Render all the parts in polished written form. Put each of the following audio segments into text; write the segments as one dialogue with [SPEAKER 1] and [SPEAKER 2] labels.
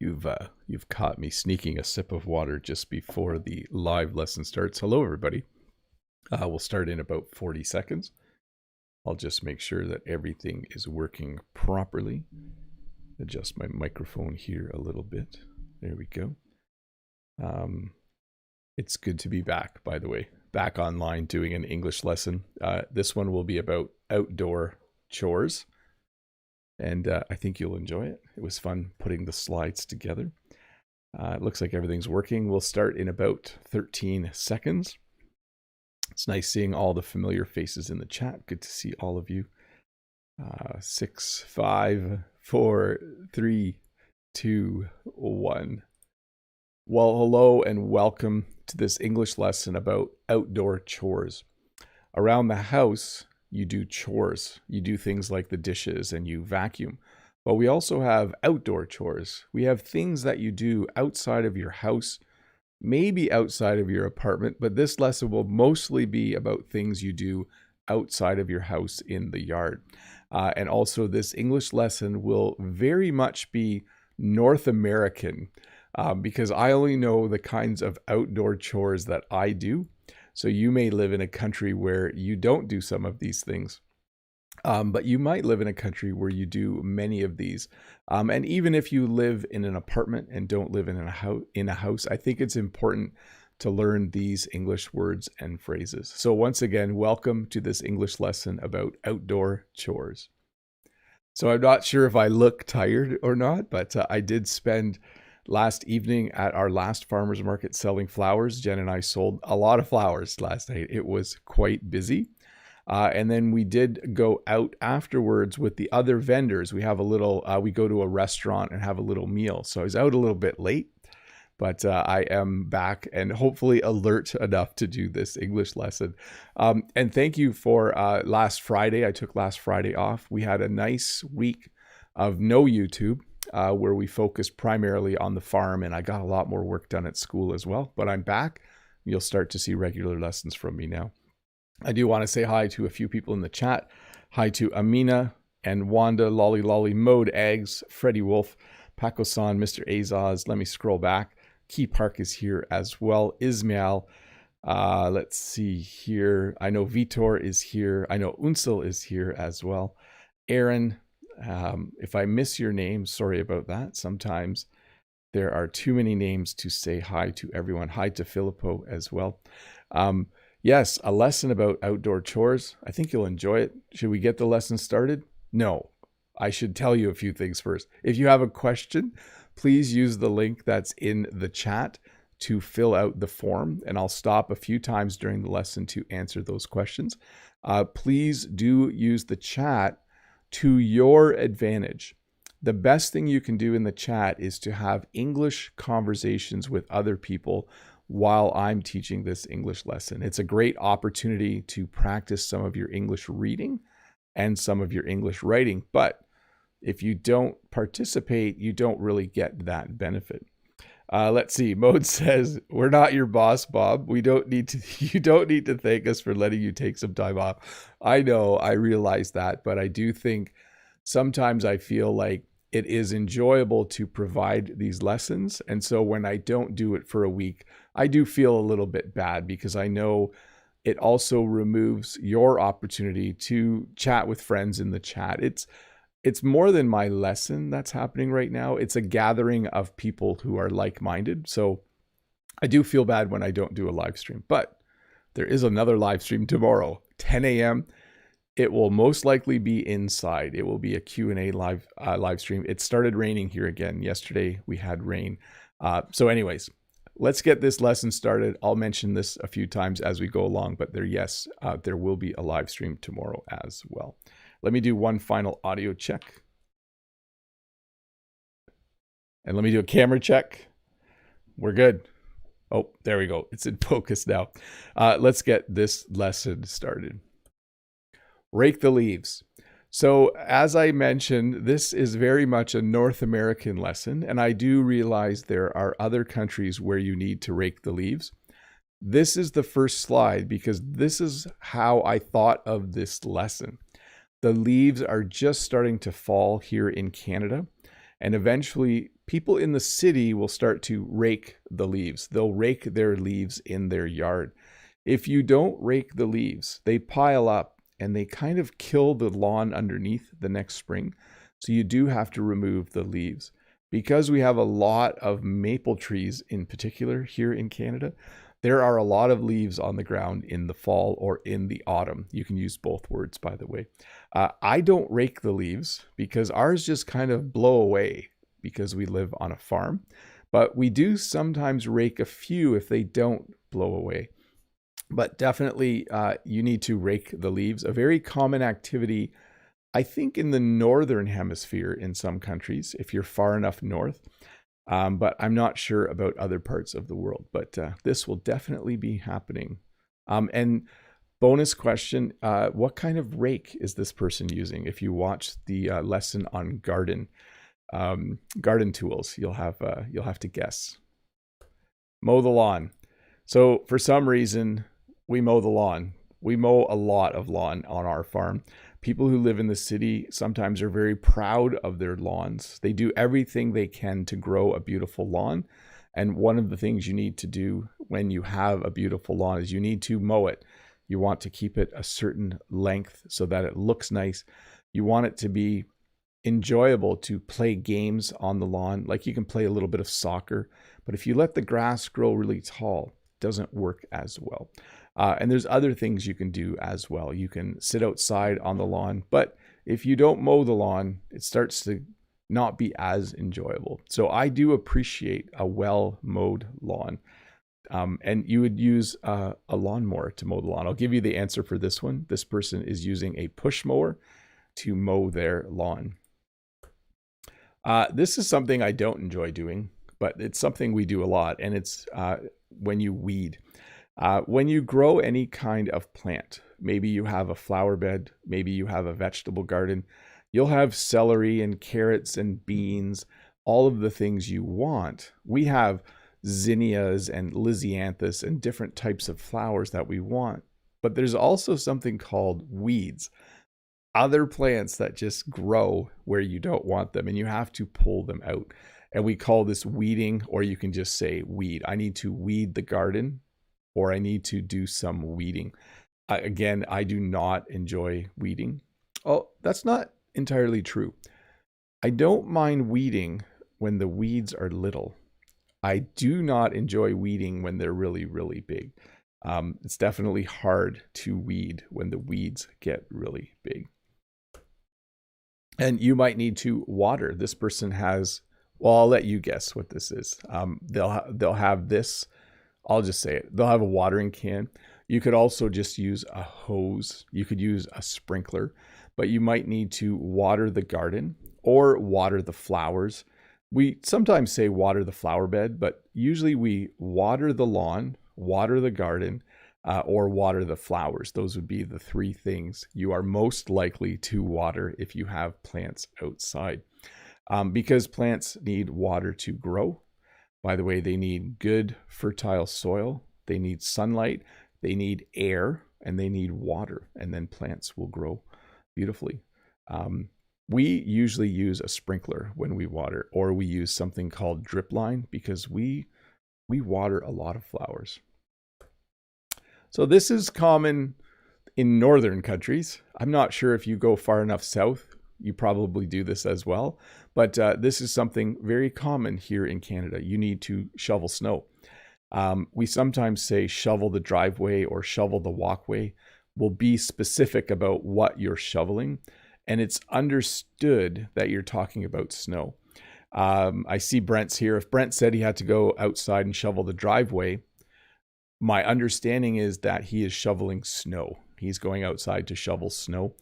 [SPEAKER 1] You've caught me sneaking a sip of water just before the live lesson starts. Hello, everybody. We'll start in about 40 seconds. I'll just make sure that everything is working properly. Adjust my microphone here a little bit. There we go. It's good to be back, by the way. Back online doing an English lesson. This one will be about outdoor chores. And I think you'll enjoy it. It was fun putting the slides together. It looks like everything's working. We'll start in about 13 seconds. It's nice seeing all the familiar faces in the chat. Good to see all of you. 6, 5, 4, 3, 2, 1. Well, hello and welcome to this English lesson about outdoor chores. Around the house, you do chores. You do things like the dishes and you vacuum. But we also have outdoor chores. We have things that you do outside of your house, maybe outside of your apartment, but this lesson will mostly be about things you do outside of your house in the yard. And also this English lesson will very much be North American because I only know the kinds of outdoor chores that I do. So you may live in a country where you don't do some of these things, but you might live in a country where you do many of these. And even if you live in an apartment and don't live in a house, I think it's important to learn these English words and phrases. So once again, welcome to this English lesson about outdoor chores. So I'm not sure if I look tired or not, but I did spend last evening at our last farmer's market selling flowers. Jen and I sold a lot of flowers last night. It was quite busy. And then we did go out afterwards with the other vendors. We have a little, we go to a restaurant and have a little meal. So I was out a little bit late, but I am back and hopefully alert enough to do this English lesson. And thank you for last Friday. I took last Friday off. We had a nice week of no YouTube. Where we focused primarily on the farm, and I got a lot more work done at school as well. But I'm back. You'll start to see regular lessons from me now. I do want to say hi to a few people in the chat. Hi to Amina and Wanda, Lolly Lolly, Mode, Eggs, Freddie Wolf, Paco-san, Mr. Azaz. Let me scroll back. Key Park is here as well. Ismail. Let's see here. I know Vitor is here. I know Unsel is here as well. Aaron. If I miss your name, sorry about that. Sometimes there are too many names to say hi to everyone. Hi to Filippo as well. Yes, a lesson about outdoor chores. I think you'll enjoy it. Should we get the lesson started? No, I should tell you a few things first. If you have a question, please use the link that's in the chat to fill out the form, and I'll stop a few times during the lesson to answer those questions. Please do use the chat to your advantage. The best thing you can do in the chat is to have English conversations with other people while I'm teaching this English lesson. It's a great opportunity to practice some of your English reading and some of your English writing. But if you don't participate, you don't really get that benefit. Let's see. Mode says, we're not your boss, Bob. We don't need to, you don't need to thank us for letting you take some time off. I know, I realize that, but I do think sometimes I feel like it is enjoyable to provide these lessons. And so when I don't do it for a week, I do feel a little bit bad because I know it also removes your opportunity to chat with friends in the chat. It's more than my lesson that's happening right now. It's a gathering of people who are like-minded. So I do feel bad when I don't do a live stream, but there is another live stream tomorrow, 10 a.m. It will most likely be inside. It will be a Q&A live stream. It started raining here again. Yesterday we had rain. So anyways, let's get this lesson started. I'll mention this a few times as we go along, but there will be a live stream tomorrow as well. Let me do one final audio check. And let me do a camera check. We're good. Oh, there we go. It's in focus now. Let's get this lesson started. Rake the leaves. So as I mentioned, this is very much a North American lesson, and I do realize there are other countries where you need to rake the leaves. This is the first slide because this is how I thought of this lesson. The leaves are just starting to fall here in Canada, And eventually people in the city will start to rake the leaves. They'll rake their leaves in their yard. If you don't rake the leaves, they pile up and they kind of kill the lawn underneath the next spring. So you do have to remove the leaves. Because we have a lot of maple trees in particular here in Canada, there are a lot of leaves on the ground in the fall or in the autumn. You can use both words, by the way. I don't rake the leaves because ours just kind of blow away because we live on a farm. But we do sometimes rake a few if they don't blow away. But definitely you need to rake the leaves. A very common activity, I think, in the northern hemisphere in some countries, if you're far enough north. But I'm not sure about other parts of the world. But this will definitely be happening. And bonus question, what kind of rake is this person using? If you watch the lesson on garden tools, you'll have to guess. Mow the lawn. So for some reason, we mow the lawn. We mow a lot of lawn on our farm. People who live in the city sometimes are very proud of their lawns. They do everything they can to grow a beautiful lawn. And one of the things you need to do when you have a beautiful lawn is you need to mow it. You want to keep it a certain length so that it looks nice. You want it to be enjoyable to play games on the lawn. Like you can play a little bit of soccer, but if you let the grass grow really tall, it doesn't work as well. And there's other things you can do as well. You can sit outside on the lawn, but if you don't mow the lawn, it starts to not be as enjoyable. So I do appreciate a well-mowed lawn. And you would use a lawnmower to mow the lawn. I'll give you the answer for this one. This person is using a push mower to mow their lawn. This is something I don't enjoy doing, but it's something we do a lot, and it's when you weed. When you grow any kind of plant, maybe you have a flower bed, maybe you have a vegetable garden, you'll have celery and carrots and beans, all of the things you want. We have zinnias and lisianthus and different types of flowers that we want. But there's also something called weeds, other plants that just grow where you don't want them, and you have to pull them out. And we call this weeding, or you can just say weed. I need to weed the garden, or I need to do some weeding. Again, I do not enjoy weeding. Oh, that's not entirely true. I don't mind weeding when the weeds are little. I do not enjoy weeding when they're really, really big. It's definitely hard to weed when the weeds get really big. And you might need to water. This person has, well, I'll let you guess what this is. They'll have this. I'll just say it. They'll have a watering can. You could also just use a hose. You could use a sprinkler, but you might need to water the garden or water the flowers. We sometimes say water the flower bed, but usually we water the lawn, water the garden, or water the flowers. Those would be the three things you are most likely to water if you have plants outside, because plants need water to grow. By the way, they need good fertile soil, they need sunlight, they need air, and they need water, and then plants will grow beautifully. We usually use a sprinkler when we water, or we use something called drip line because we water a lot of flowers. So this is common in northern countries. I'm not sure if you go far enough south, you probably do this as well. But this is something very common here in Canada. You need to shovel snow. We sometimes say shovel the driveway or shovel the walkway. We'll be specific about what you're shoveling, and it's understood that you're talking about snow. I see Brent's here. If Brent said he had to go outside and shovel the driveway, my understanding is that he is shoveling snow. He's going outside to shovel snow.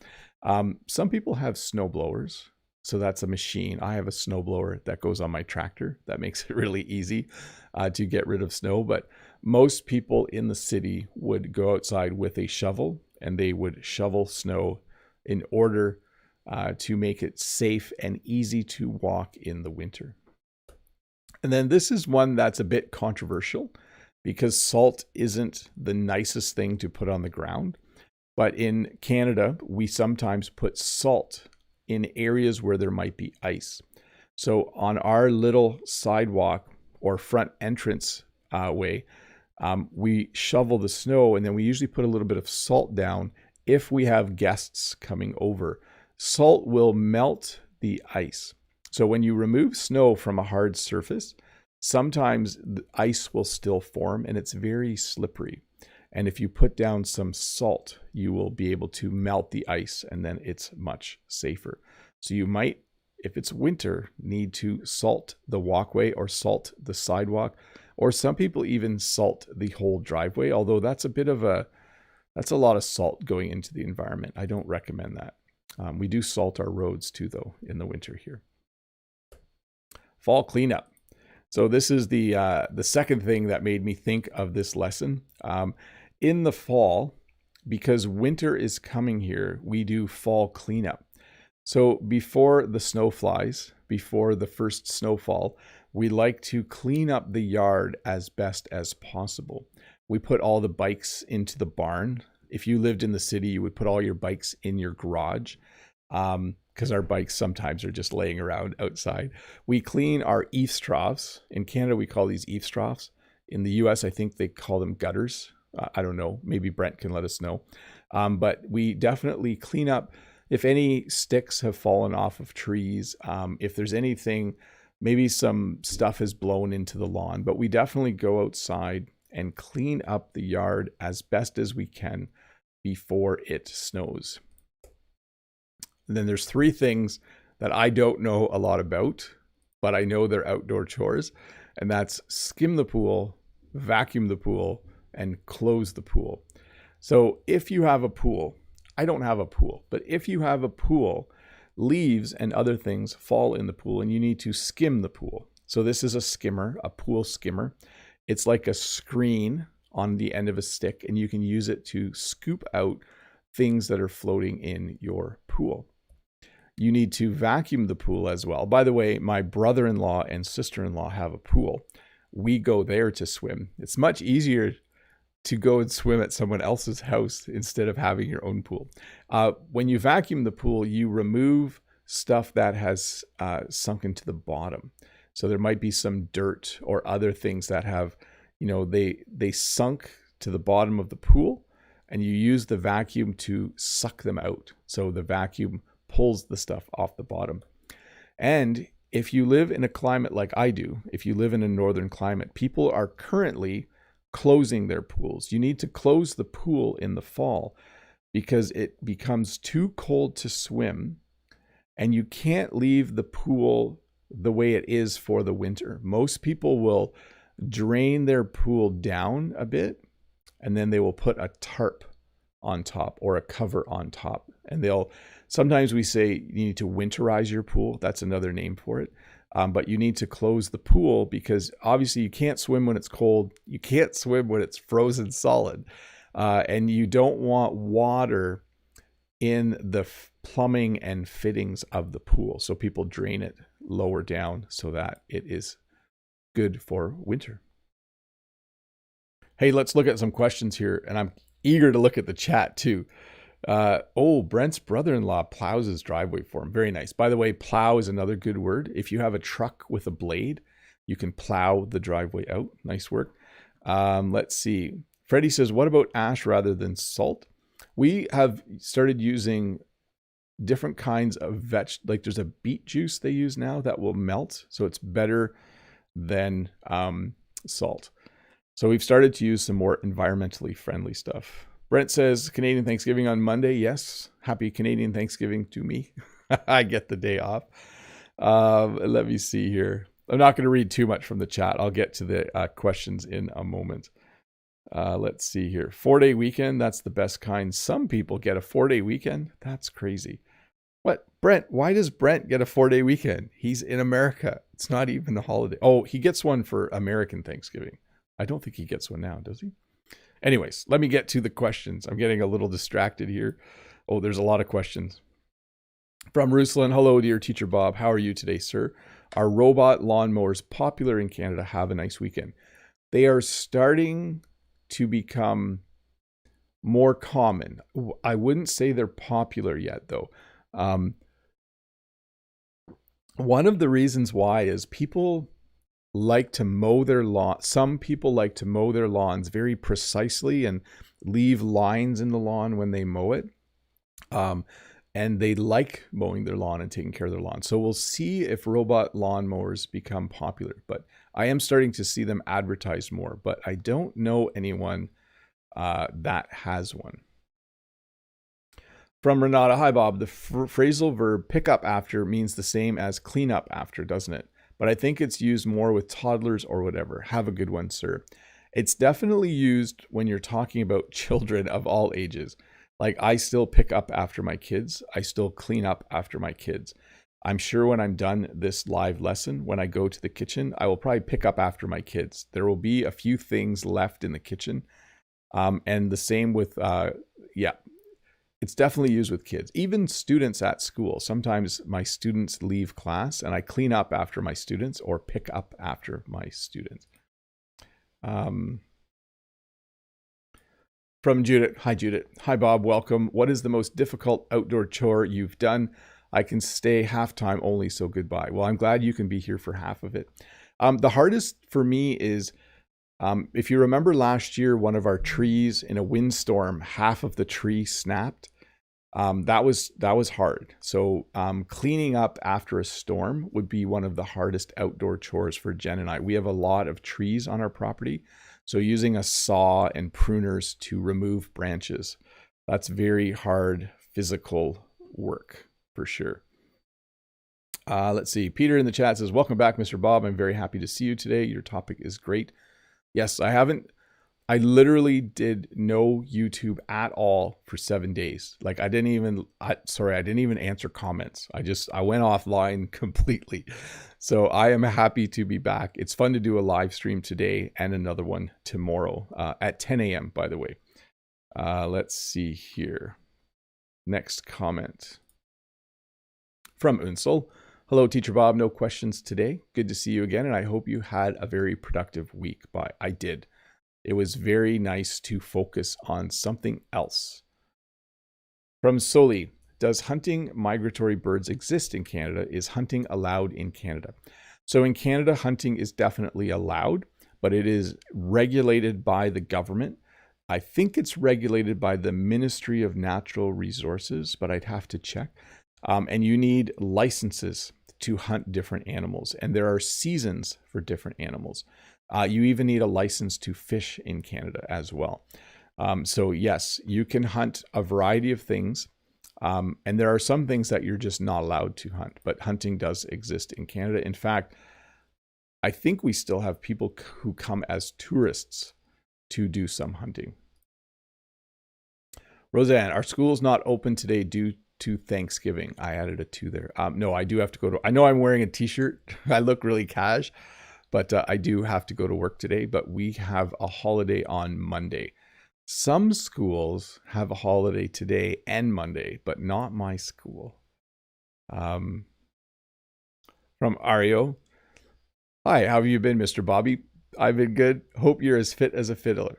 [SPEAKER 1] Some people have snow blowers, so that's a machine. I have a snow blower that goes on my tractor. That makes it really easy to get rid of snow. But most people in the city would go outside with a shovel, and they would shovel snow in order to make it safe and easy to walk in the winter. And then this is one that's a bit controversial because salt isn't the nicest thing to put on the ground. But in Canada, we sometimes put salt in areas where there might be ice. So on our little sidewalk or front entrance way, we shovel the snow, and then we usually put a little bit of salt down if we have guests coming over. Salt will melt the ice. So when you remove snow from a hard surface, sometimes the ice will still form and it's very slippery. And if you put down some salt, you will be able to melt the ice, and then it's much safer. So you might, if it's winter, need to salt the walkway or salt the sidewalk, or some people even salt the whole driveway, although that's a lot of salt going into the environment. I don't recommend that. We do salt our roads too, though, in the winter here. Fall cleanup. So this is the second thing that made me think of this lesson. In the fall, because winter is coming here, we do fall cleanup. So before the snow flies, before the first snowfall, we like to clean up the yard as best as possible. We put all the bikes into the barn. If you lived in the city, you would put all your bikes in your garage, because our bikes sometimes are just laying around outside. We clean our eaves troughs. In Canada, we call these eaves troughs. In the US, I think they call them gutters. I don't know. Maybe Brent can let us know. But we definitely clean up if any sticks have fallen off of trees, if there's anything, maybe some stuff has blown into the lawn. But we definitely go outside and clean up the yard as best as we can before it snows. And then there's three things that I don't know a lot about, but I know they're outdoor chores. And that's skim the pool, vacuum the pool, and close the pool. So if you have a pool, I don't have a pool, but if you have a pool, leaves and other things fall in the pool and you need to skim the pool. So this is a skimmer, a pool skimmer. It's like a screen on the end of a stick, and you can use it to scoop out things that are floating in your pool. You need to vacuum the pool as well. By the way, my brother-in-law and sister-in-law have a pool. We go there to swim. It's much easier to go and swim at someone else's house instead of having your own pool. When you vacuum the pool, you remove stuff that has sunk into the bottom. So there might be some dirt or other things that have, they sunk to the bottom of the pool, and you use the vacuum to suck them out. So the vacuum pulls the stuff off the bottom. And if you live in a climate like I do, if you live in a northern climate, people are currently closing their pools. You need to close the pool in the fall because it becomes too cold to swim, and you can't leave the pool the way it is for the winter. Most people will drain their pool down a bit, and then they will put a tarp on top or a cover on top. And sometimes we say you need to winterize your pool. That's another name for it. But you need to close the pool because obviously you can't swim when it's cold. You can't swim when it's frozen solid. And you don't want water in the plumbing and fittings of the pool. So people drain it lower down so that it is good for winter. Hey, let's look at some questions here. And I'm eager to look at the chat too. Brent's brother-in-law plows his driveway for him. Very nice. By the way, plow is another good word. If you have a truck with a blade, you can plow the driveway out. Nice work. Let's see. Freddie says, what about ash rather than salt? We have started using different kinds of like there's a beet juice they use now that will melt. So it's better than salt. So we've started to use some more environmentally friendly stuff. Brent says, Canadian Thanksgiving on Monday. Yes. Happy Canadian Thanksgiving to me. I get the day off. Let me see here. I'm not going to read too much from the chat. I'll get to the questions in a moment. Let's see here. 4-day weekend. That's the best kind. Some people get a 4-day weekend. That's crazy. What? Brent, why does Brent get a 4-day weekend? He's in America. It's not even a holiday. Oh, he gets one for American Thanksgiving. I don't think he gets one now, does he? Anyways, let me get to the questions. I'm getting a little distracted here. Oh, there's a lot of questions. From Ruslan, hello, dear Teacher Bob. How are you today, sir? Are robot lawnmowers popular in Canada? Have a nice weekend. They are starting to become more common. I wouldn't say they're popular yet, though. One of the reasons why is people like to mow their lawn. Some people like to mow their lawns very precisely and leave lines in the lawn when they mow it. And they like mowing their lawn and taking care of their lawn. So we'll see if robot lawnmowers become popular. But I am starting to see them advertised more. But I don't know anyone that has one. From Renata, hi Bob. The phrasal verb pick up after means the same as clean up after, doesn't it? But I think it's used more with toddlers or whatever. Have a good one, sir. It's definitely used when you're talking about children of all ages. Like, I still pick up after my kids. I still clean up after my kids. I'm sure when I'm done this live lesson, when I go to the kitchen, I will probably pick up after my kids. There will be a few things left in the kitchen. And the same with, it's definitely used with kids. Even students at school. Sometimes my students leave class and I clean up after my students or pick up after my students. From Judith. Hi, Judith. Hi, Bob. Welcome. What is the most difficult outdoor chore you've done? I can stay half time only, so goodbye. Well, I'm glad you can be here for half of it. The hardest for me is, if you remember last year, one of our trees in a windstorm, half of the tree snapped. That was hard. So cleaning up after a storm would be one of the hardest outdoor chores for Jen and I. We have a lot of trees on our property. So using a saw and pruners to remove branches, that's very hard physical work for sure. Let's see. Peter in the chat says, welcome back, Mr. Bob. I'm very happy to see you today. Your topic is great. Yes, I literally did no YouTube at all for 7 days. Like I didn't even answer comments. I went offline completely. So I am happy to be back. It's fun to do a live stream today and another one tomorrow at 10 a.m. by the way. Let's see here. Next comment from Unsel. Hello, Teacher Bob. No questions today. Good to see you again. And I hope you had a very productive week. I did. It was very nice to focus on something else. From Soli, does hunting migratory birds exist in Canada? Is hunting allowed in Canada? So in Canada, hunting is definitely allowed, but it is regulated by the government. I think it's regulated by the Ministry of Natural Resources, but I'd have to check. And you need licenses to hunt different animals, and there are seasons for different animals. You even need a license to fish in Canada as well. So yes, you can hunt a variety of things. And there are some things that you're just not allowed to hunt, but hunting does exist in Canada. In fact, I think we still have people who come as tourists to do some hunting. Roseanne, our school's not open today due to Thanksgiving. I added a 2 there. No, I do have to go to, I know I'm wearing a t-shirt. I look really cash. But I do have to go to work today, but we have a holiday on Monday. Some schools have a holiday today and Monday, but not my school. From Ario. Hi, how have you been, Mr. Bobby? I've been good. Hope you're as fit as a fiddle.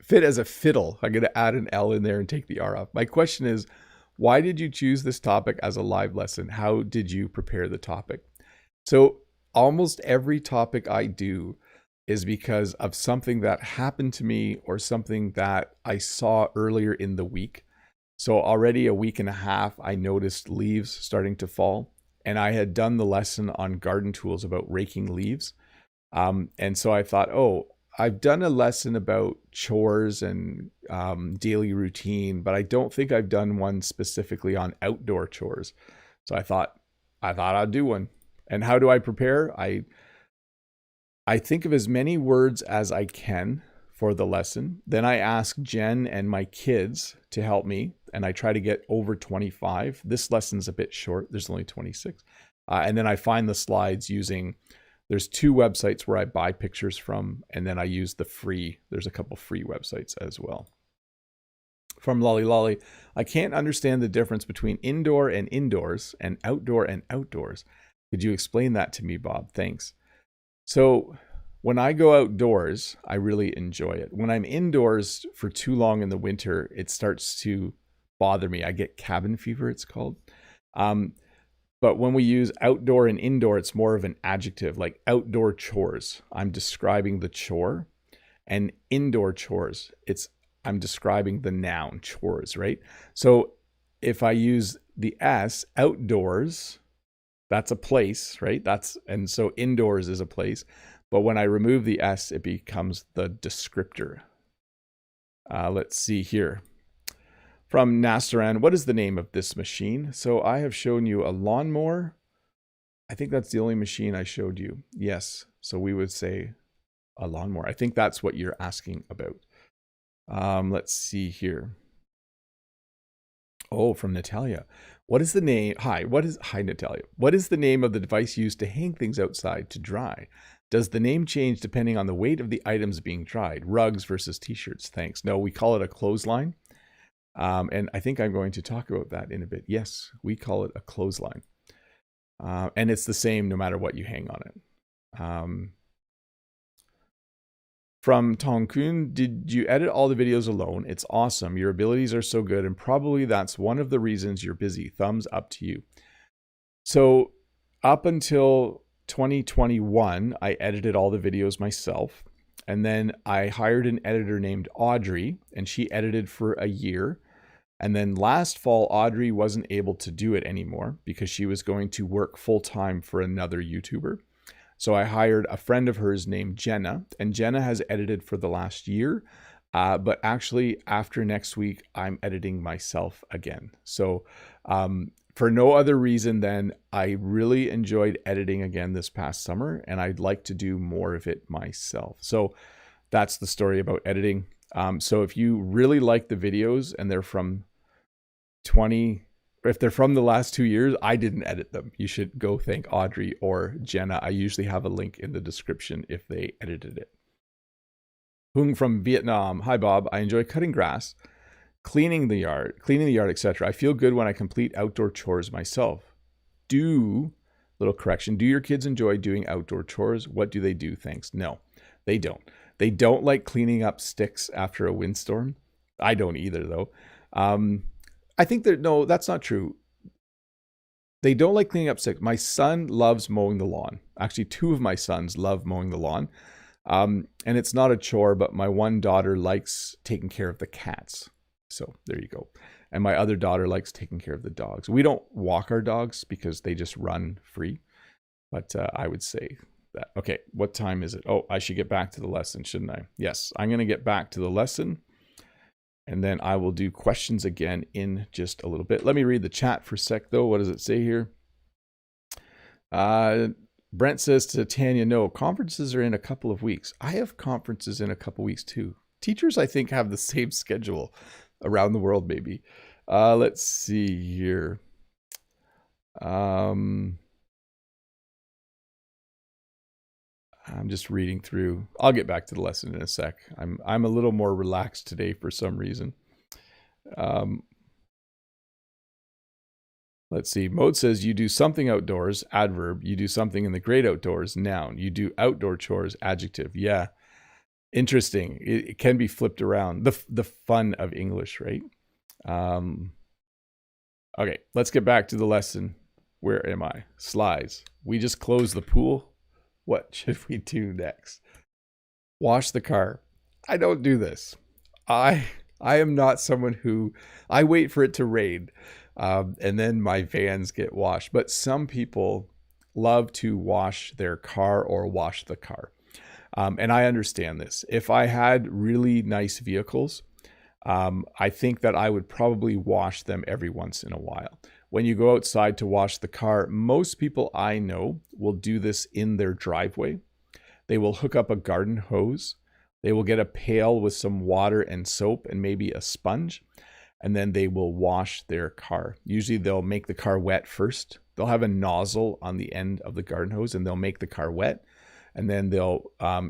[SPEAKER 1] Fit as a fiddle. I'm going to add an L in there and take the R off. My question is, why did you choose this topic as a live lesson? How did you prepare the topic? So almost every topic I do is because of something that happened to me or something that I saw earlier in the week. So already a week and a half, I noticed leaves starting to fall, and I had done the lesson on garden tools about raking leaves. And so I thought, oh, I've done a lesson about chores and daily routine, but I don't think I've done one specifically on outdoor chores. So I thought I'd do one. And how do I prepare? I think of as many words as I can for the lesson. Then I ask Jen and my kids to help me, and I try to get over 25. This lesson's a bit short. There's only 26. And then I find the slides using, there's 2 websites where I buy pictures from, and then I use there's a couple free websites as well. From Lolly Lolly, I can't understand the difference between indoor and indoors and outdoors. Could you explain that to me, Bob? Thanks. So when I go outdoors, I really enjoy it. When I'm indoors for too long in the winter, it starts to bother me. I get cabin fever, it's called. But when we use outdoor and indoor, it's more of an adjective, like outdoor chores. I'm describing the chore. And indoor chores, I'm describing the noun chores, right? So if I use the S, outdoors, that's a place, right? And so indoors is a place. But when I remove the S, it becomes the descriptor. Let's see here. From Nastaran, what is the name of this machine? So I have shown you a lawnmower. I think that's the only machine I showed you. Yes. So we would say a lawnmower. I think that's what you're asking about. Let's see here. Oh, from Natalia. What is the name? Hi, Natalia. What is the name of the device used to hang things outside to dry? Does the name change depending on the weight of the items being dried? Rugs versus t-shirts. Thanks. No, we call it a clothesline. And I think I'm going to talk about that in a bit. Yes, we call it a clothesline. And it's the same no matter what you hang on it. From Tonkun, did you edit all the videos alone? It's awesome. Your abilities are so good, and probably that's one of the reasons you're busy. Thumbs up to you. So up until 2021, I edited all the videos myself. And then I hired an editor named Audrey, and she edited for a year. And then last fall, Audrey wasn't able to do it anymore because she was going to work full-time for another YouTuber. So I hired a friend of hers named Jenna, and Jenna has edited for the last year. But actually, after next week, I'm editing myself again. So for no other reason than I really enjoyed editing again this past summer, and I'd like to do more of it myself. So that's the story about editing. So if you really like the videos and they're from if they're from the last 2 years, I didn't edit them. You should go thank Audrey or Jenna. I usually have a link in the description if they edited it. Hung from Vietnam. Hi, Bob. I enjoy cutting grass, cleaning the yard, etc. I feel good when I complete outdoor chores myself. Little correction. Do your kids enjoy doing outdoor chores? What do they do? Thanks. No, they don't. They don't like cleaning up sticks after a windstorm. I don't either, though. I think no, that's not true. They don't like cleaning up sticks. My son loves mowing the lawn. Actually, 2 of my sons love mowing the lawn. And it's not a chore, but my one daughter likes taking care of the cats. So there you go. And my other daughter likes taking care of the dogs. We don't walk our dogs because they just run free. But I would say that. Okay, what time is it? Oh, I should get back to the lesson, shouldn't I? Yes, I'm going to get back to the lesson. And then I will do questions again in just a little bit. Let me read the chat for a sec, though. What does it say here? Brent says to Tanya, no, conferences are in a couple of weeks. I have conferences in a couple of weeks, too. Teachers, I think, have the same schedule around the world, maybe. Let's see here. I'm just reading through. I'll get back to the lesson in a sec. I'm a little more relaxed today for some reason. Let's see. Mode says you do something outdoors, adverb. You do something in the great outdoors, noun. You do outdoor chores, adjective. Yeah. Interesting. It can be flipped around. The fun of English, right? Okay, let's get back to the lesson. Where am I? Slides. We just closed the pool. What should we do next? Wash the car. I don't do this. I am not someone who, I wait for it to rain and then my vans get washed. But some people love to wash their car or wash the car. And I understand this. If I had really nice vehicles, I think that I would probably wash them every once in a while. When you go outside to wash the car, most people I know will do this in their driveway. They will hook up a garden hose. They will get a pail with some water and soap and maybe a sponge, and then they will wash their car. Usually they'll make the car wet first. They'll have a nozzle on the end of the garden hose and they'll make the car wet. And then they'll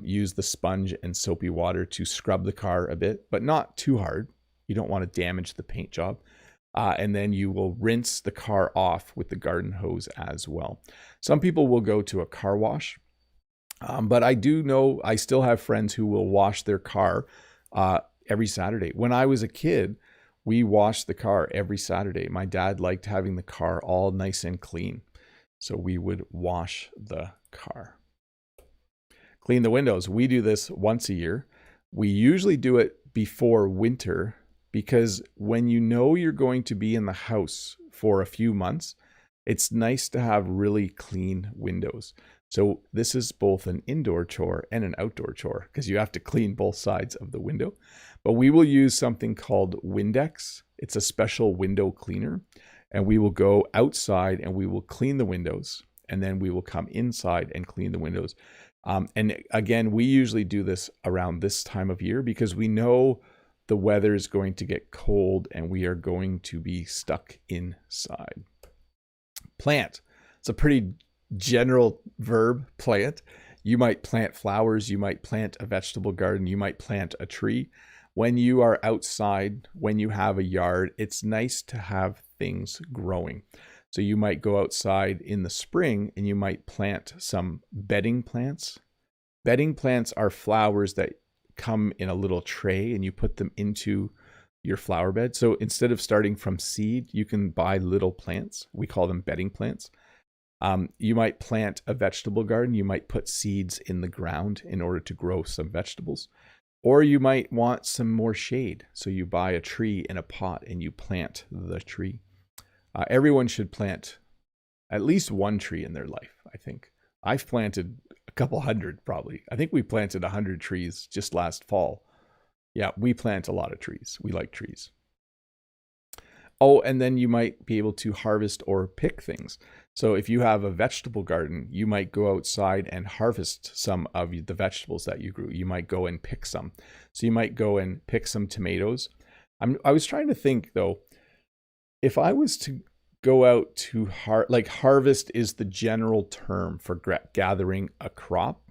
[SPEAKER 1] use the sponge and soapy water to scrub the car a bit, but not too hard. You don't want to damage the paint job. And then you will rinse the car off with the garden hose as well. Some people will go to a car wash, but I do know I still have friends who will wash their car every Saturday. When I was a kid, we washed the car every Saturday. My dad liked having the car all nice and clean. So we would wash the car. Clean the windows. We do this once a year. We usually do it before winter because when you know you're going to be in the house for a few months, it's nice to have really clean windows. So this is both an indoor chore and an outdoor chore because you have to clean both sides of the window. But we will use something called Windex. It's a special window cleaner. And we will go outside and we will clean the windows. And then we will come inside and clean the windows. And again, we usually do this around this time of year because we know the weather is going to get cold and we are going to be stuck inside. Plant. It's a pretty general verb, plant. You might plant flowers, you might plant a vegetable garden, you might plant a tree. When you are outside, when you have a yard, it's nice to have things growing. So you might go outside in the spring and you might plant some bedding plants. Bedding plants are flowers that come in a little tray and you put them into your flower bed. So instead of starting from seed, you can buy little plants. We call them bedding plants. You might plant a vegetable garden. You might put seeds in the ground in order to grow some vegetables. Or you might want some more shade. So you buy a tree in a pot and you plant the tree. Everyone should plant at least one tree in their life, I think. I've planted a couple hundred probably. I think we planted 100 trees just last fall. Yeah, we plant a lot of trees. We like trees. Oh, and then you might be able to harvest or pick things. So if you have a vegetable garden, you might go outside and harvest some of the vegetables that you grew. You might go and pick some. So you might go and pick some tomatoes. I was trying to think though, if I was to go out to harvest is the general term for gathering a crop.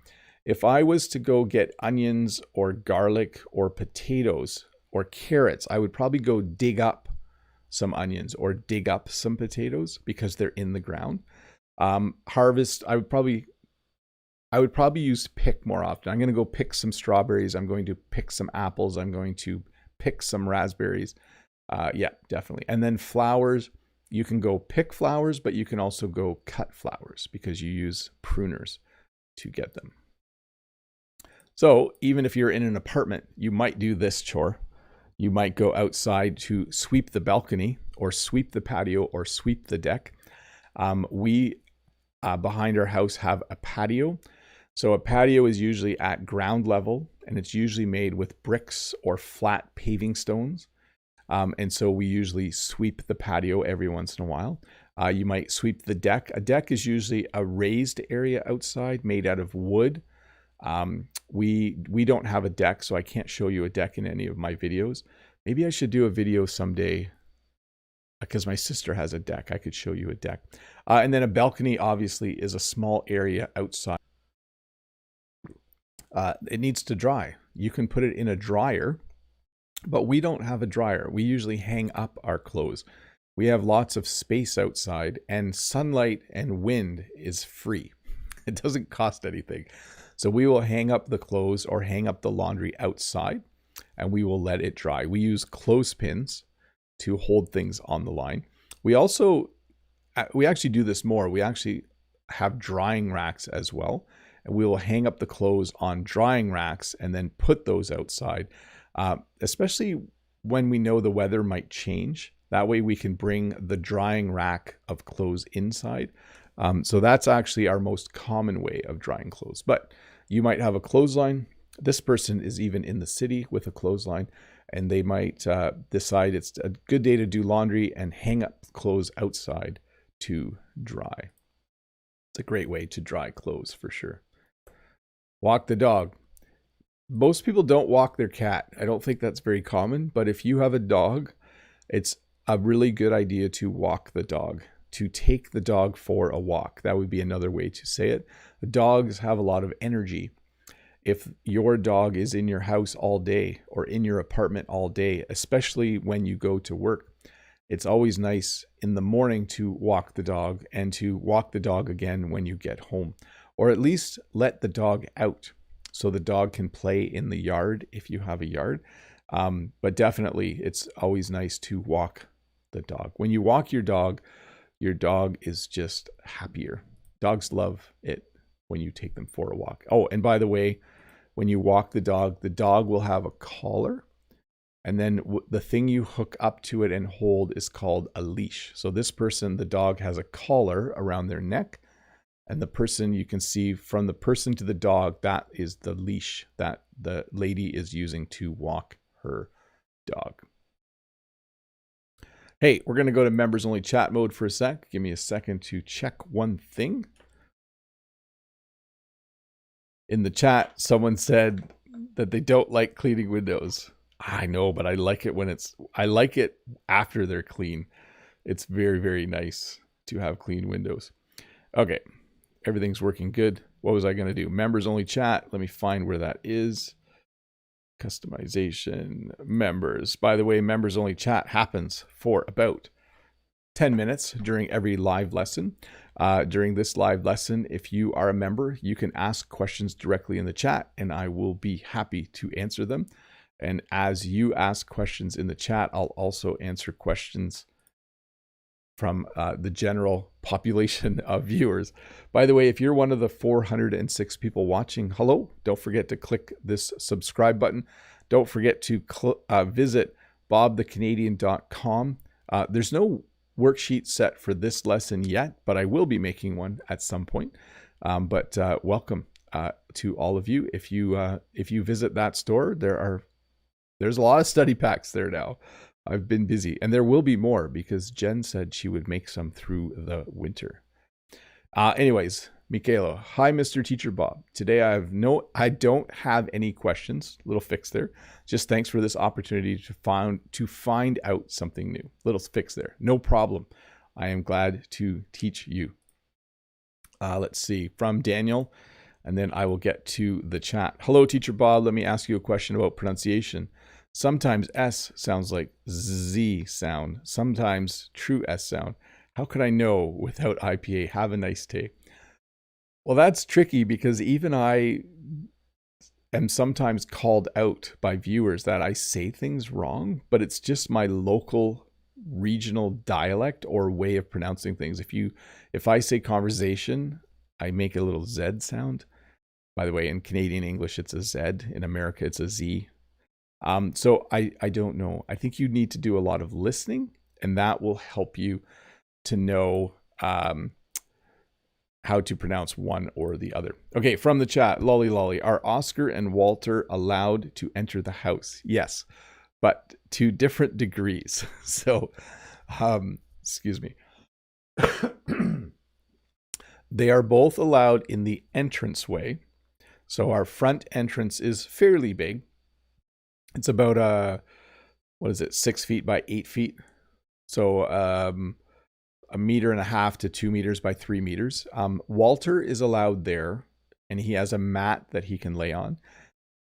[SPEAKER 1] If I was to go get onions or garlic or potatoes or carrots, I would probably go dig up some onions or dig up some potatoes because they're in the ground. Harvest, I would probably use pick more often. I'm going to go pick some strawberries. I'm going to pick some apples. I'm going to pick some raspberries. Yeah, definitely. And then flowers, you can go pick flowers, but you can also go cut flowers because you use pruners to get them. So even if you're in an apartment, you might do this chore. You might go outside to sweep the balcony or sweep the patio or sweep the deck. We behind our house have a patio. So a patio is usually at ground level and it's usually made with bricks or flat paving stones. And so we usually sweep the patio every once in a while. You might sweep the deck. A deck is usually a raised area outside made out of wood. We don't have a deck, so I can't show you a deck in any of my videos. Maybe I should do a video someday because my sister has a deck. I could show you a deck. And then a balcony obviously is a small area outside. It needs to dry. You can put it in a dryer, but we don't have a dryer. We usually hang up our clothes. We have lots of space outside and sunlight and wind is free. It doesn't cost anything. So we will hang up the clothes or hang up the laundry outside and we will let it dry. We use clothespins to hold things on the line. We actually do this more. We actually have drying racks as well. And we will hang up the clothes on drying racks and then put those outside, especially when we know the weather might change. That way we can bring the drying rack of clothes inside. So that's actually our most common way of drying clothes. But you might have a clothesline. This person is even in the city with a clothesline, and they might decide it's a good day to do laundry and hang up clothes outside to dry. It's a great way to dry clothes for sure. Walk the dog. Most people don't walk their cat. I don't think that's very common, but if you have a dog, it's a really good idea to walk the dog, to take the dog for a walk. That would be another way to say it. Dogs have a lot of energy. If your dog is in your house all day or in your apartment all day, especially when you go to work, it's always nice in the morning to walk the dog and to walk the dog again when you get home, or at least let the dog out so the dog can play in the yard if you have a yard. But definitely it's always nice to walk the dog. When you walk your dog, your dog is just happier. Dogs love it when you take them for a walk. Oh, and by the way, when you walk the dog will have a collar. And then the thing you hook up to it and hold is called a leash. So this person, the dog has a collar around their neck. And the person, you can see from the person to the dog, that is the leash that the lady is using to walk her dog. Hey, we're going to go to members only chat mode for a sec. Give me a second to check one thing. In the chat, someone said that they don't like cleaning windows. I know, but I like it when I like it after they're clean. It's very, very nice to have clean windows. Okay, everything's working good. What was I going to do? Members only chat. Let me find where that is. Customization, members. By the way, members only chat happens for about 10 minutes during every live lesson. During this live lesson, if you are a member, you can ask questions directly in the chat and I will be happy to answer them. And as you ask questions in the chat, I'll also answer questions from the general population of viewers. By the way, if you're one of the 406 people watching, hello, don't forget to click this subscribe button. Don't forget to visit bobthecanadian.com. There's no worksheet set for this lesson yet, but I will be making one at some point. Welcome to all of you. If you visit that store, there's a lot of study packs there now. I've been busy, and there will be more because Jen said she would make some through the winter. Anyways, Michaela, hi, Mr. Teacher Bob. Today I don't have any questions. Little fix there. Just thanks for this opportunity to find out something new. Little fix there. No problem. I am glad to teach you. Let's see, from Daniel, and then I will get to the chat. Hello, Teacher Bob. Let me ask you a question about pronunciation. Sometimes S sounds like Z sound. Sometimes true S sound. How could I know without IPA? Have a nice day. Well, that's tricky because even I am sometimes called out by viewers that I say things wrong, but it's just my local regional dialect or way of pronouncing things. If I say conversation, I make a little Z sound. By the way, in Canadian English, it's a Z. In America, it's a Z. So I don't know. I think you need to do a lot of listening, and that will help you to know how to pronounce one or the other. Okay, from the chat, Lolly Lolly, are Oscar and Walter allowed to enter the house? Yes, but to different degrees. So, excuse me. They are both allowed in the entranceway. So our front entrance is fairly big. It's about 6 feet by 8 feet. So 1.5 meters to 2 meters by 3 meters. Walter is allowed there, and he has a mat that he can lay on.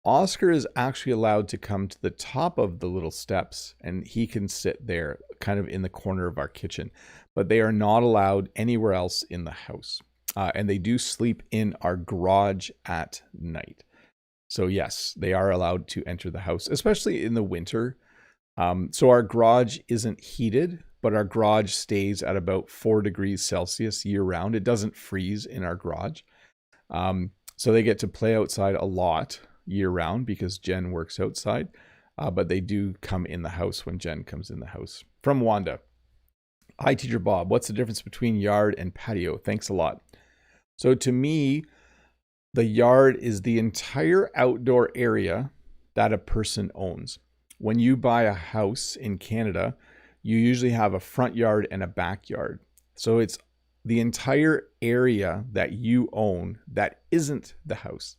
[SPEAKER 1] Oscar is actually allowed to come to the top of the little steps, and he can sit there, kind of in the corner of our kitchen. But they are not allowed anywhere else in the house. And they do sleep in our garage at night. So yes, they are allowed to enter the house, especially in the winter. So our garage isn't heated, but our garage stays at about 4 degrees Celsius year round. It doesn't freeze in our garage. So they get to play outside a lot year round because Jen works outside. But they do come in the house when Jen comes in the house. From Wanda. Hi, Teacher Bob. What's the difference between yard and patio? Thanks a lot. So to me, the yard is the entire outdoor area that a person owns. When you buy a house in Canada, you usually have a front yard and a backyard. So it's the entire area that you own that isn't the house.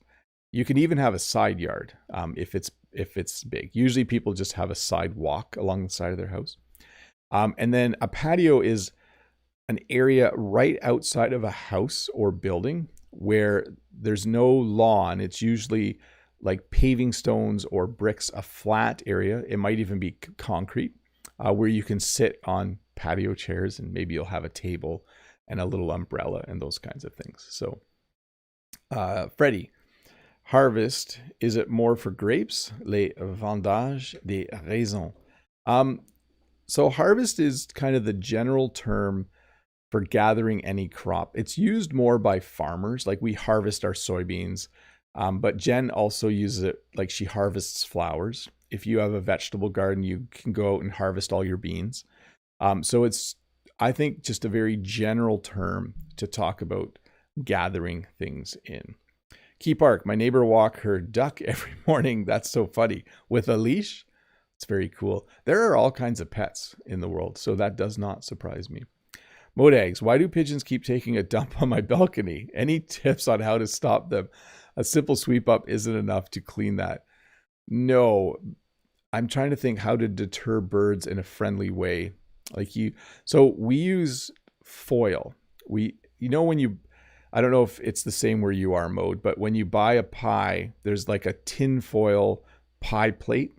[SPEAKER 1] You can even have a side yard if it's big. Usually people just have a sidewalk along the side of their house. And then a patio is an area right outside of a house or building where there's no lawn. It's usually like paving stones or bricks, a flat area. It might even be concrete where you can sit on patio chairs and maybe you'll have a table and a little umbrella and those kinds of things. So Freddie, harvest, is it more for grapes? Les vendages des raisins. So harvest is kind of the general term for gathering any crop. It's used more by farmers, like we harvest our soybeans, but Jen also uses it like she harvests flowers. If you have a vegetable garden, you can go out and harvest all your beans. So it's, I think, just a very general term to talk about gathering things in. Key Park, my neighbor walk her duck every morning. That's so funny. With a leash? It's very cool. There are all kinds of pets in the world, so that does not surprise me. Modags, why do pigeons keep taking a dump on my balcony? Any tips on how to stop them? A simple sweep up isn't enough to clean that. No, I'm trying to think how to deter birds in a friendly way. So we use foil. When you, I don't know if it's the same where you are, Mode, but when you buy a pie, there's like a tin foil pie plate.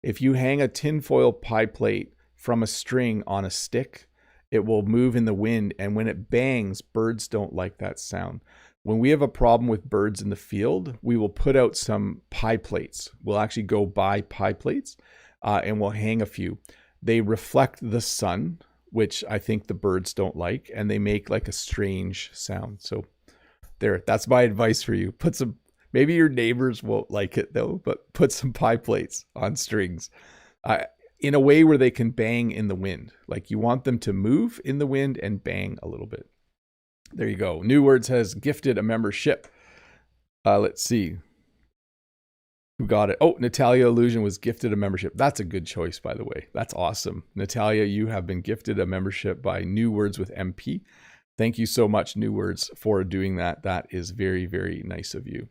[SPEAKER 1] If you hang a tin foil pie plate from a string on a stick, it will move in the wind. And when it bangs, birds don't like that sound. When we have a problem with birds in the field, we will put out some pie plates. We'll actually go buy pie plates and we'll hang a few. They reflect the sun, which I think the birds don't like, and they make like a strange sound. So that's my advice for you. Maybe your neighbors won't like it though, but put some pie plates on strings in a way where they can bang in the wind. Like you want them to move in the wind and bang a little bit. There you go. New Words has gifted a membership. Let's see. Who got it? Oh, Natalia Illusion was gifted a membership. That's a good choice, by the way. That's awesome. Natalia, you have been gifted a membership by New Words with MP. Thank you so much, New Words, for doing that. That is very, very nice of you.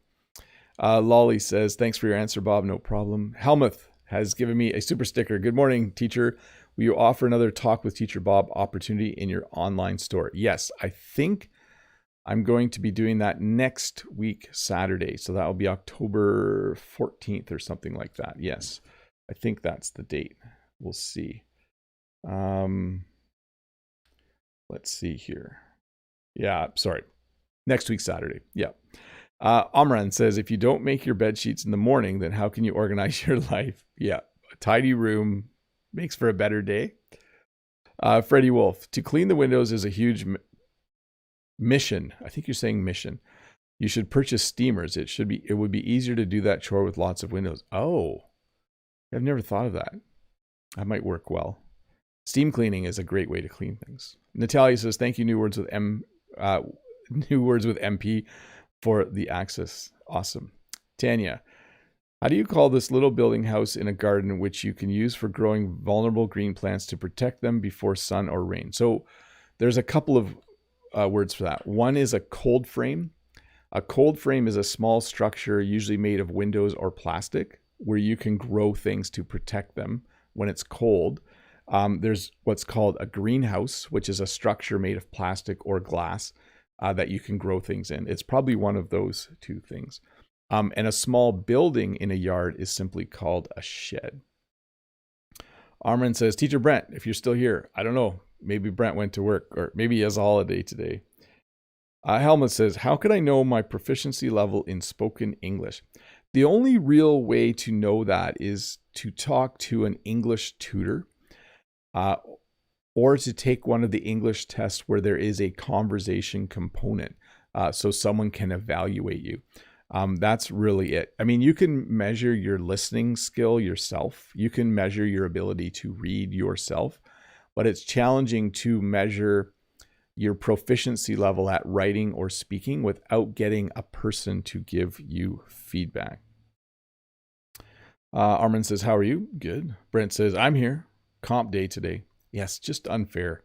[SPEAKER 1] Lolly says, thanks for your answer, Bob. No problem. Helmuth has given me a super sticker. Good morning, teacher. Will you offer another Talk with Teacher Bob opportunity in your online store? Yes, I think I'm going to be doing that next week, Saturday. So that will be October 14th or something like that. Yes, I think that's the date. We'll see. Let's see here. Yeah, sorry. Next week, Saturday. Yeah. Amran says, if you don't make your bed sheets in the morning, then how can you organize your life? Yeah, a tidy room makes for a better day. Freddie Wolf, to clean the windows is a huge mission. I think you're saying mission. You should purchase steamers. It would be easier to do that chore with lots of windows. Oh, I've never thought of that. That might work well. Steam cleaning is a great way to clean things. Natalia says, thank you, New Words with MP for the access. Awesome. Tanya, how do you call this little building house in a garden which you can use for growing vulnerable green plants to protect them before sun or rain? So there's a couple of words for that. One is a cold frame. A cold frame is a small structure usually made of windows or plastic where you can grow things to protect them when it's cold. There's what's called a greenhouse, which is a structure made of plastic or glass that you can grow things in. It's probably one of those two things. And a small building in a yard is simply called a shed. Armin says, Teacher Brent, if you're still here, I don't know. Maybe Brent went to work, or maybe he has a holiday today. Helmut says, how could I know my proficiency level in spoken English? The only real way to know that is to talk to an English tutor or to take one of the English tests where there is a conversation component so someone can evaluate you. That's really it. I mean, you can measure your listening skill yourself. You can measure your ability to read yourself, but it's challenging to measure your proficiency level at writing or speaking without getting a person to give you feedback. Armin says, how are you? Good. Brent says, I'm here. Comp day today. Yes, just unfair.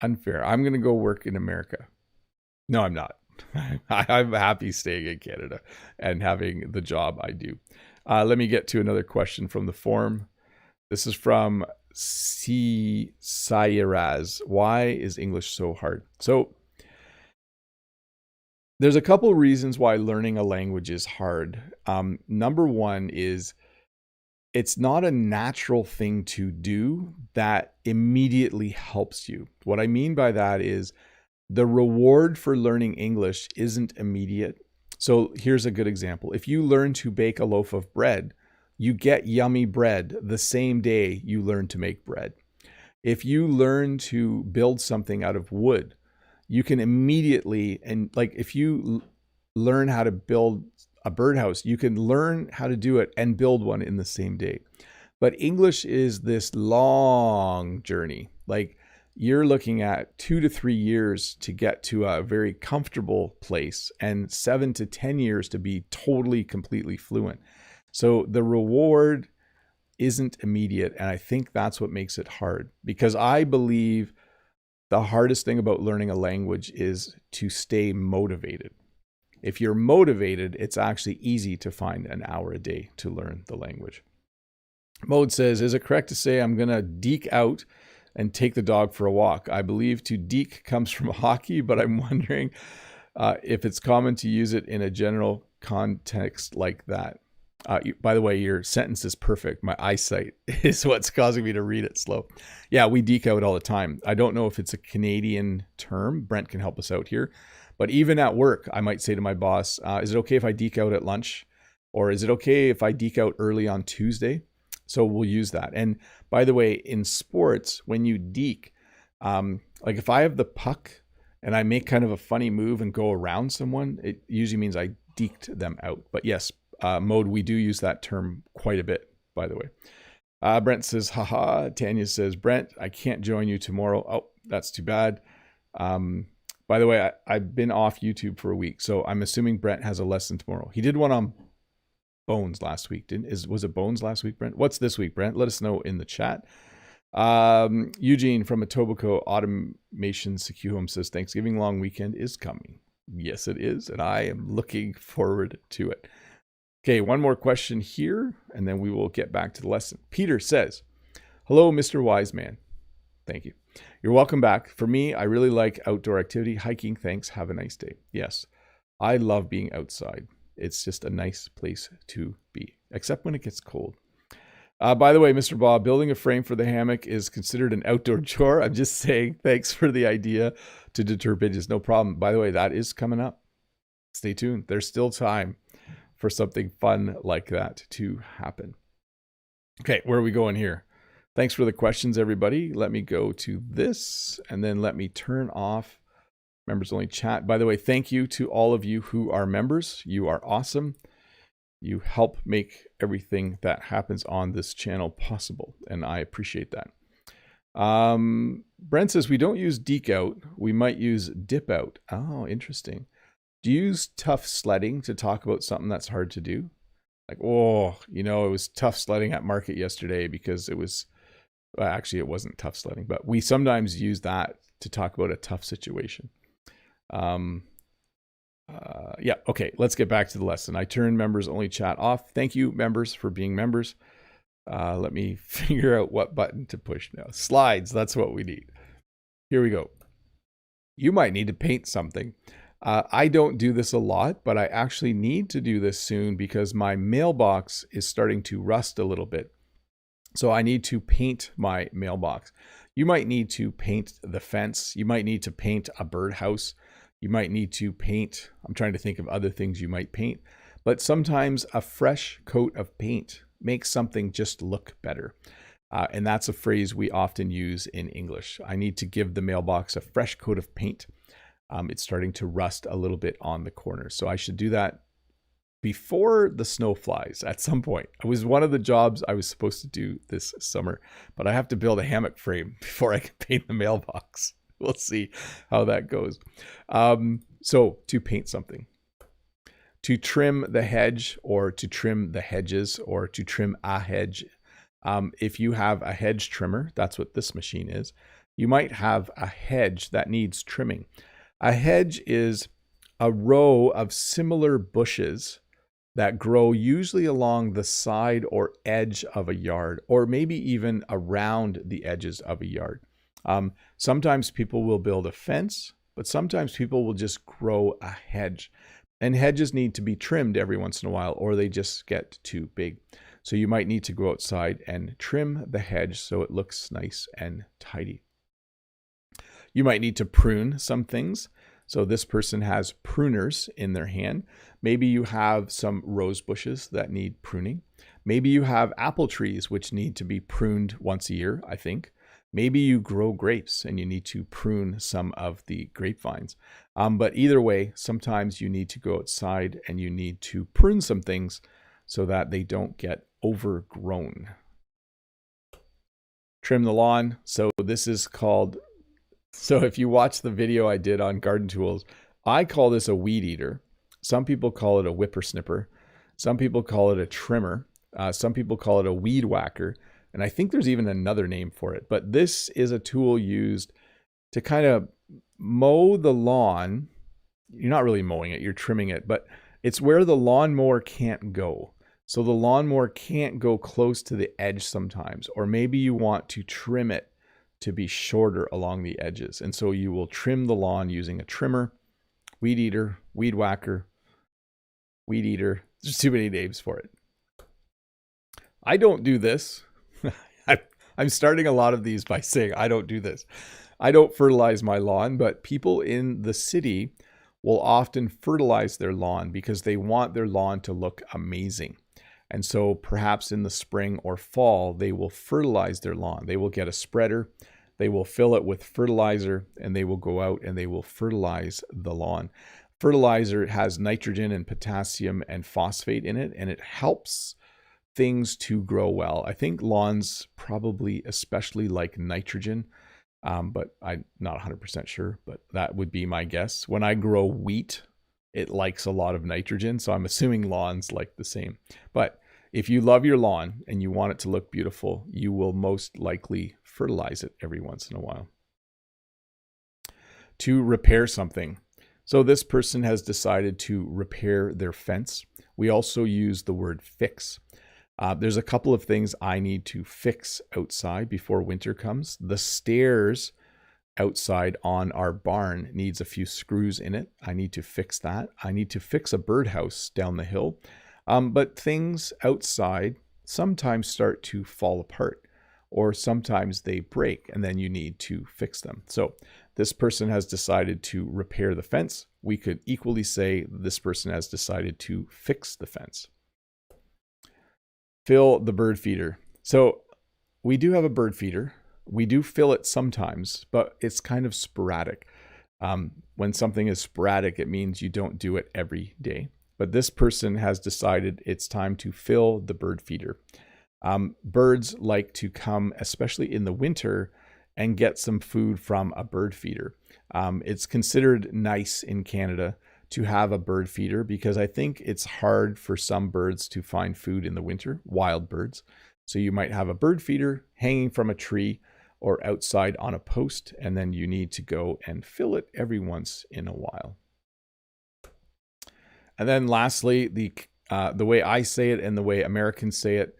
[SPEAKER 1] Unfair. I'm going to go work in America. No, I'm not. I'm happy staying in Canada and having the job I do. Let me get to another question from the forum. This is from C. Sayiraz. Why is English so hard? So there's a couple reasons why learning a language is hard. Number one is it's not a natural thing to do that immediately helps you. What I mean by that is the reward for learning English isn't immediate. So here's a good example. If you learn to bake a loaf of bread, you get yummy bread the same day you learn to make bread. If you learn to build something out of wood, you can immediately, and like if you learn how to build a birdhouse, you can learn how to do it and build one in the same day. But English is this long journey. Like you're looking at 2 to 3 years to get to a very comfortable place and 7 to 10 years to be totally, completely fluent. So the reward isn't immediate. And I think that's what makes it hard, because I believe the hardest thing about learning a language is to stay motivated. If you're motivated, it's actually easy to find an hour a day to learn the language. Mode says, is it correct to say I'm going to deke out and take the dog for a walk? I believe to deke comes from hockey, but I'm wondering if it's common to use it in a general context like that. By the way, your sentence is perfect. My eyesight is what's causing me to read it slow. Yeah, we deke out all the time. I don't know if it's a Canadian term. Brent can help us out here. But even at work, I might say to my boss, is it okay if I deke out at lunch? Or is it okay if I deke out early on Tuesday? So we'll use that. And by the way, in sports, when you deke, like if I have the puck and I make kind of a funny move and go around someone, it usually means I deked them out. But yes, Mode, we do use that term quite a bit, by the way. Brent says, haha. Tanya says, Brent, I can't join you tomorrow. Oh, that's too bad. By the way, I've been off YouTube for a week, so I'm assuming Brent has a lesson tomorrow. He did one on bones last week. Was it bones last week, Brent? What's this week, Brent? Let us know in the chat. Eugene from Etobicoke Automation Secure Home says, Thanksgiving long weekend is coming. Yes, it is, and I am looking forward to it. Okay, one more question here, and then we will get back to the lesson. Peter says, hello, Mr. Wise Man. Thank you. You're welcome back. For me, I really like outdoor activity. Hiking, thanks. Have a nice day. Yes, I love being outside. It's just a nice place to be, except when it gets cold. By the way, Mr. Bob, building a frame for the hammock is considered an outdoor chore. I'm just saying, thanks for the idea to deter pigeons. No problem. By the way, that is coming up. Stay tuned. There's still time for something fun like that to happen. Okay, where are we going here? Thanks for the questions, everybody. Let me go to this, and then let me turn off members only chat. By the way, thank you to all of you who are members. You are awesome. You help make everything that happens on this channel possible, and I appreciate that. Brent says, we don't use deke out. We might use dip out. Oh, interesting. Do you use tough sledding to talk about something that's hard to do? Like, oh, you know, it was tough sledding at market yesterday because it was, well, actually, it wasn't tough sledding, but we sometimes use that to talk about a tough situation. Yeah, okay, let's get back to the lesson. I turn members only chat off. Thank you, members, for being members. Let me figure out what button to push now. Slides, that's what we need. Here we go. You might need to paint something. I don't do this a lot, but I actually need to do this soon because my mailbox is starting to rust a little bit. So I need to paint my mailbox. You might need to paint the fence. You might need to paint a birdhouse. You might need to paint, I'm trying to think of other things you might paint, but sometimes a fresh coat of paint makes something just look better. And that's a phrase we often use in English. I need to give the mailbox a fresh coat of paint. It's starting to rust a little bit on the corners. So I should do that before the snow flies at some point. It was one of the jobs I was supposed to do this summer, but I have to build a hammock frame before I can paint the mailbox. We'll see how that goes. So to paint something, to trim the hedge, or to trim the hedges, or to trim a hedge. If you have a hedge trimmer, that's what this machine is. You might have a hedge that needs trimming. A hedge is a row of similar bushes that grow usually along the side or edge of a yard, or maybe even around the edges of a yard. Sometimes people will build a fence, but sometimes people will just grow a hedge. And hedges need to be trimmed every once in a while, or they just get too big. So you might need to go outside and trim the hedge so it looks nice and tidy. You might need to prune some things. So this person has pruners in their hand. Maybe you have some rose bushes that need pruning. Maybe you have apple trees which need to be pruned once a year, I think. Maybe you grow grapes and you need to prune some of the grapevines. But either way, sometimes you need to go outside and you need to prune some things so that they don't get overgrown. Trim the lawn. So this is called, so if you watch the video I did on garden tools, I call this a weed eater. Some people call it a whippersnipper. Some people call it a trimmer. Some people call it a weed whacker. And I think there's even another name for it. But this is a tool used to kind of mow the lawn. You're not really mowing it, you're trimming it, but it's where the lawnmower can't go. So the lawnmower can't go close to the edge sometimes, or maybe you want to trim it to be shorter along the edges. And so you will trim the lawn using a trimmer, weed eater, weed whacker, weed eater. There's too many names for it. I don't do this. I'm starting a lot of these by saying I don't do this. I don't fertilize my lawn, but people in the city will often fertilize their lawn because they want their lawn to look amazing. And so perhaps in the spring or fall, they will fertilize their lawn. They will get a spreader, they will fill it with fertilizer, and they will go out and they will fertilize the lawn. Fertilizer has nitrogen and potassium and phosphate in it, and it helps things to grow well. I think lawns probably especially like nitrogen, but I'm not 100% sure, but that would be my guess. When I grow wheat, it likes a lot of nitrogen, so I'm assuming lawns like the same. But if you love your lawn and you want it to look beautiful, you will most likely fertilize it every once in a while. To repair something. So this person has decided to repair their fence. We also use the word fix. There's a couple of things I need to fix outside before winter comes. The stairs outside on our barn needs a few screws in it. I need to fix that. I need to fix a birdhouse down the hill. But things outside sometimes start to fall apart, or sometimes they break and then you need to fix them. So this person has decided to repair the fence. We could equally say this person has decided to fix the fence. Fill the bird feeder. So we do have a bird feeder. We do fill it sometimes, but it's kind of sporadic. When something is sporadic, it means you don't do it every day. But this person has decided it's time to fill the bird feeder. Birds like to come, especially in the winter, and get some food from a bird feeder. It's considered nice in Canada to have a bird feeder because I think it's hard for some birds to find food in the winter, wild birds. So you might have a bird feeder hanging from a tree or outside on a post, and then you need to go and fill it every once in a while. And then lastly, the way I say it and the way Americans say it,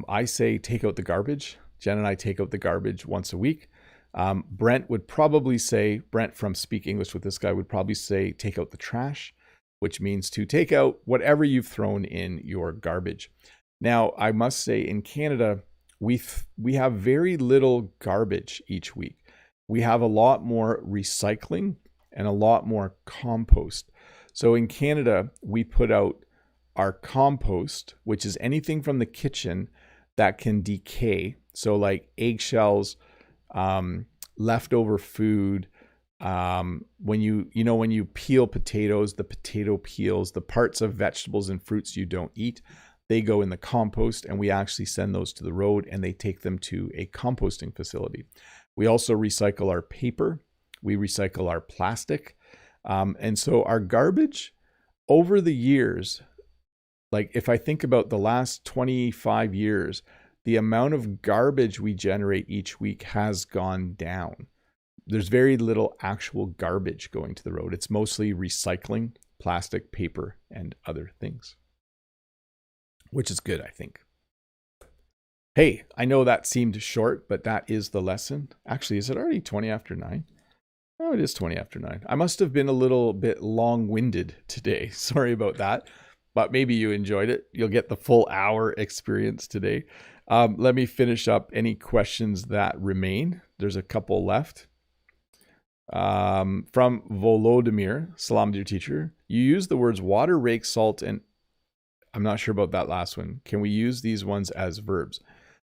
[SPEAKER 1] I say take out the garbage. Jen and I take out the garbage once a week. Brent would probably say, Brent from Speak English with This Guy would probably say take out the trash, which means to take out whatever you've thrown in your garbage. Now, I must say in Canada, we have very little garbage each week. We have a lot more recycling and a lot more compost. So in Canada, we put out our compost, which is anything from the kitchen that can decay. So like eggshells, leftover food, when you peel potatoes, the potato peels, the parts of vegetables and fruits you don't eat, they go in the compost, and we actually send those to the road and they take them to a composting facility. We also recycle our paper, we recycle our plastic, and so our garbage over the years, like if I think about the last 25 years, the amount of garbage we generate each week has gone down. There's very little actual garbage going to the road. It's mostly recycling, plastic, paper, and other things, which is good, I think. Hey, I know that seemed short, but that is the lesson. Actually, is it already 20 after 9? Oh, it is 20 after 9. I must have been a little bit long-winded today. Sorry about that, but maybe you enjoyed it. You'll get the full hour experience today. Let me finish up any questions that remain. There's a couple left. From Volodymyr, salam dear teacher. You use the words water, rake, salt, and I'm not sure about that last one. Can we use these ones as verbs?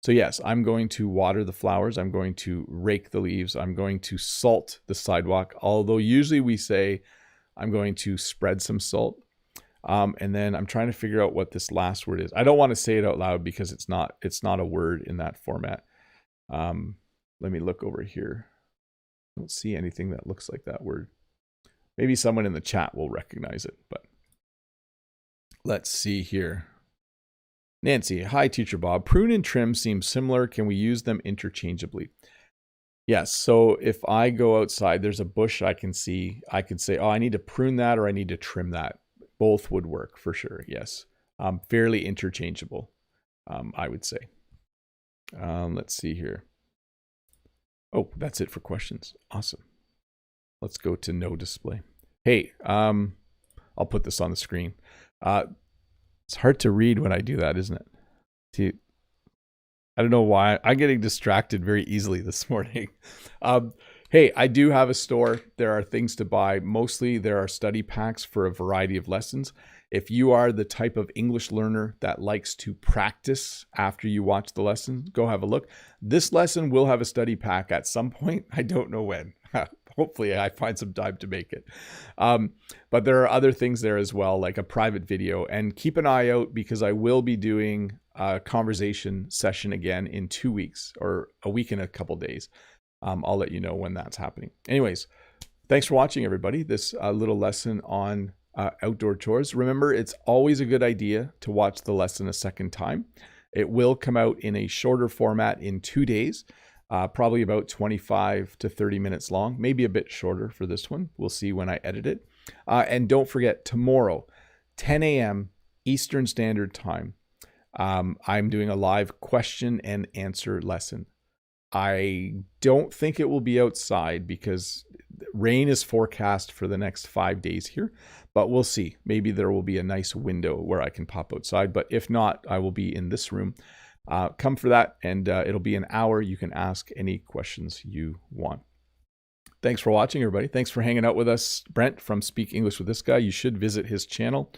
[SPEAKER 1] So yes, I'm going to water the flowers. I'm going to rake the leaves. I'm going to salt the sidewalk. Although usually we say I'm going to spread some salt. And then I'm trying to figure out what this last word is. I don't want to say it out loud because it's not a word in that format. Let me look over here. I don't see anything that looks like that word. Maybe someone in the chat will recognize it, but let's see here. Nancy, hi, Teacher Bob. Prune and trim seem similar. Can we use them interchangeably? Yes. So if I go outside, there's a bush I can see. I could say, oh, I need to prune that or I need to trim that. Both would work for sure. Yes. Fairly interchangeable, I would say. Let's see here. Oh, that's it for questions. Awesome. Let's go to no display. Hey, I'll put this on the screen. It's hard to read when I do that, isn't it? See, I don't know why. I'm getting distracted very easily this morning. Hey, I do have a store. There are things to buy. Mostly there are study packs for a variety of lessons. If you are the type of English learner that likes to practice after you watch the lesson, go have a look. This lesson will have a study pack at some point. I don't know when. Hopefully I find some time to make it. But there are other things there as well, like a private video. And keep an eye out because I will be doing a conversation session again in 2 weeks or a week and a couple days. I'll let you know when that's happening. Anyways, thanks for watching, everybody. This little lesson on outdoor chores. Remember, it's always a good idea to watch the lesson a second time. It will come out in a shorter format in 2 days. Probably about 25 to 30 minutes long, maybe a bit shorter for this one. We'll see when I edit it. And don't forget, tomorrow, 10 a.m. Eastern Standard Time, I'm doing a live question and answer lesson. I don't think it will be outside because rain is forecast for the next 5 days here, but we'll see. Maybe there will be a nice window where I can pop outside, but if not, I will be in this room. Come for that, and it'll be an hour. You can ask any questions you want. Thanks for watching, everybody. Thanks for hanging out with us. Brent from Speak English with This Guy. You should visit his channel.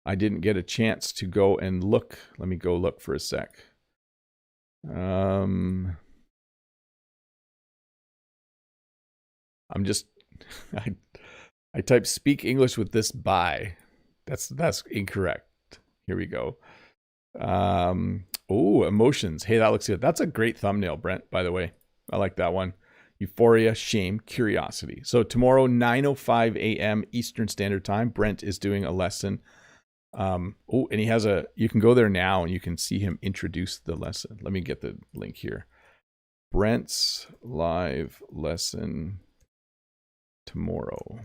[SPEAKER 1] I didn't get a chance to go and look. Let me go look for a sec. I'm just, I typed Speak English with This By. That's incorrect. Here we go. Oh, emotions. Hey, that looks good. That's a great thumbnail, Brent, by the way. I like that one. Euphoria, shame, curiosity. So tomorrow, 9:05 a.m. Eastern Standard Time, Brent is doing a lesson. And he has you can go there now and you can see him introduce the lesson. Let me get the link here. Brent's live lesson tomorrow.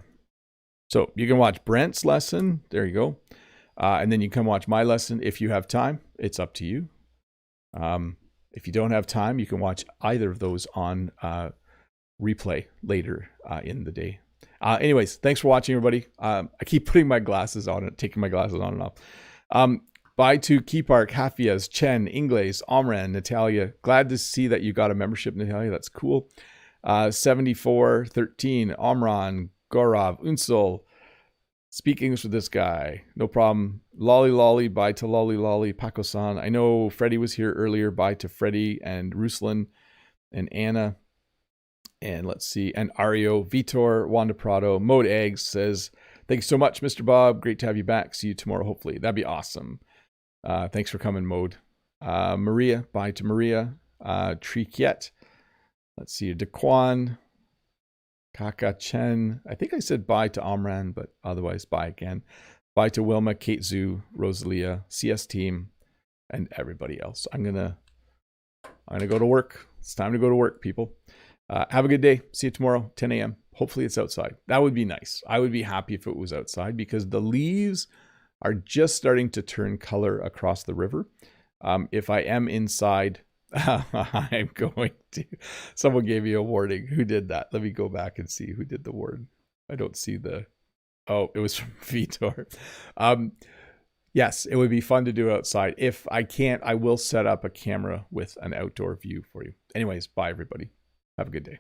[SPEAKER 1] So you can watch Brent's lesson. There you go. And then you can watch my lesson if you have time. It's up to you. If you don't have time, you can watch either of those on replay later in the day. Anyways, thanks for watching, everybody. I keep putting my glasses on and taking my glasses on and off. Bye to Keypark, Hafiaz, Chen, Ingles, Omran, Natalia. Glad to see that you got a membership, Natalia. That's cool. 7413, Omran, Gaurav, Unsul. Speak English with This Guy. No problem. Lolly Lolly, bye to Lolly Lolly, Paco-san. I know Freddie was here earlier. Bye to Freddie and Ruslan and Anna. And let's see. And Ario, Vitor, Wanda Prado, Mode Eggs says, thank you so much, Mr. Bob. Great to have you back. See you tomorrow, hopefully. That'd be awesome. Thanks for coming, Mode. Maria, bye to Maria. Triquiet. Let's see. Daquan. Kaka Chen. I think I said bye to Amran, but otherwise bye again. Bye to Wilma, Kate Zhu, Rosalia, CS Team, and everybody else. I'm gonna go to work. It's time to go to work, people. Have a good day. See you tomorrow, 10 a.m. Hopefully it's outside. That would be nice. I would be happy if it was outside because the leaves are just starting to turn color across the river. If I am inside, I'm going to. Someone gave me a warning. Who did that? Let me go back and see who did the warning. I don't see the. Oh, it was from Vitor. Yes, it would be fun to do outside. If I can't, I will set up a camera with an outdoor view for you. Anyways, bye everybody. Have a good day.